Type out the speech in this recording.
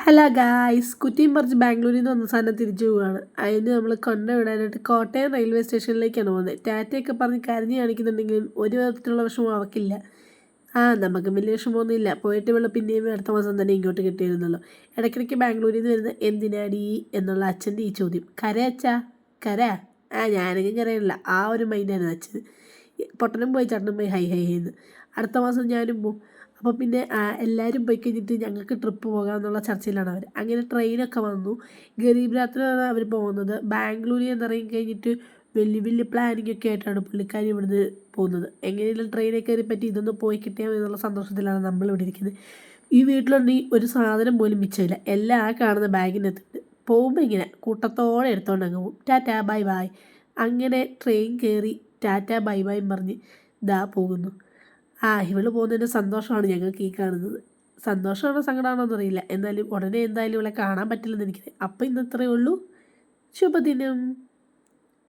Hello guys, കുറ്റിയും പറിച്ച് ബാംഗ്ലൂരിൽ നിന്ന് വന്ന സാധനം തിരിച്ചു പോവുകയാണ്. അതിന് നമ്മൾ കൊണ്ടുവിടാനായിട്ട് കോട്ടയം റെയിൽവേ സ്റ്റേഷനിലേക്കാണ് പോകുന്നത്. ടാറ്റയൊക്കെ പറഞ്ഞ് കരഞ്ഞ് കാണിക്കുന്നുണ്ടെങ്കിലും ഒരു വിധത്തിലുള്ള വിഷമം അവൾക്കില്ല. നമുക്ക് വലിയ വിഷമമൊന്നുമില്ല. പോയിട്ട് വെള്ളം പിന്നെയും അടുത്ത മാസം തന്നെ ഇങ്ങോട്ട് കിട്ടിയിരുന്നല്ലോ. ഇടയ്ക്കിടയ്ക്ക് ബാംഗ്ലൂരിൽ നിന്ന് വരുന്ന എന്തിനാടി എന്നുള്ള അച്ഛൻ്റെ ഈ ചോദ്യം. കര അച്ഛാ, കര. ഞാനെങ്കിലും കരയില്ല. ആ ഒരു മൈൻഡാണ് അച്ഛന്. പൊട്ടനും പോയി ചട്ടനും പോയി ഹൈ ഹൈ എന്ന്. അടുത്ത മാസം ഞാനും പോവും. അപ്പോൾ പിന്നെ എല്ലാവരും പോയി കഴിഞ്ഞിട്ട് ഞങ്ങൾക്ക് ട്രിപ്പ് പോകാമെന്നുള്ള ചർച്ചയിലാണ് അവർ. അങ്ങനെ ട്രെയിനൊക്കെ വന്നു. ഗരീബ് രാത്രിയാണ് അവർ പോകുന്നത്. ബാംഗ്ലൂരിൽ നിന്ന് ഇറങ്ങി കഴിഞ്ഞിട്ട് വലിയ വലിയ പ്ലാനിങ് ഒക്കെ ആയിട്ടാണ് പുള്ളിക്കാരി ഇവിടുന്ന് പോകുന്നത്. എങ്ങനെയെങ്കിലും ട്രെയിനിൽ കയറി പറ്റി ഇതൊന്ന് പോയി കിട്ടിയാൽ എന്നുള്ള സന്തോഷത്തിലാണ് നമ്മളിവിടെ ഇരിക്കുന്നത്. ഈ വീട്ടിലുണ്ടെങ്കിൽ ഒരു സാധനം പോലും മിച്ചമില്ല. എല്ലാം കാണുന്ന ബാഗിനകത്തിട്ട് പോകുമ്പോൾ ഇങ്ങനെ കൂട്ടത്തോടെ എടുത്തുകൊണ്ട് അങ്ങ് പോകും. Tata bye bye. അങ്ങനെ ട്രെയിൻ കയറി ടാറ്റാ ബൈ ബൈ പറഞ്ഞ് ഇതാ പോകുന്നു. ഇവള് പോകുന്നതിൻ്റെ സന്തോഷമാണ് ഞങ്ങൾക്ക് ഈ കാണുന്നത്. സന്തോഷമാണോ സങ്കടമാണോ എന്നറിയില്ല. എന്നാലും ഉടനെ എന്തായാലും ഇവളെ കാണാൻ പറ്റില്ലെന്ന് എനിക്കറിയാം. അപ്പോൾ ഇന്ന് ഇത്രയേ ഉള്ളൂ. ശുഭദിനം.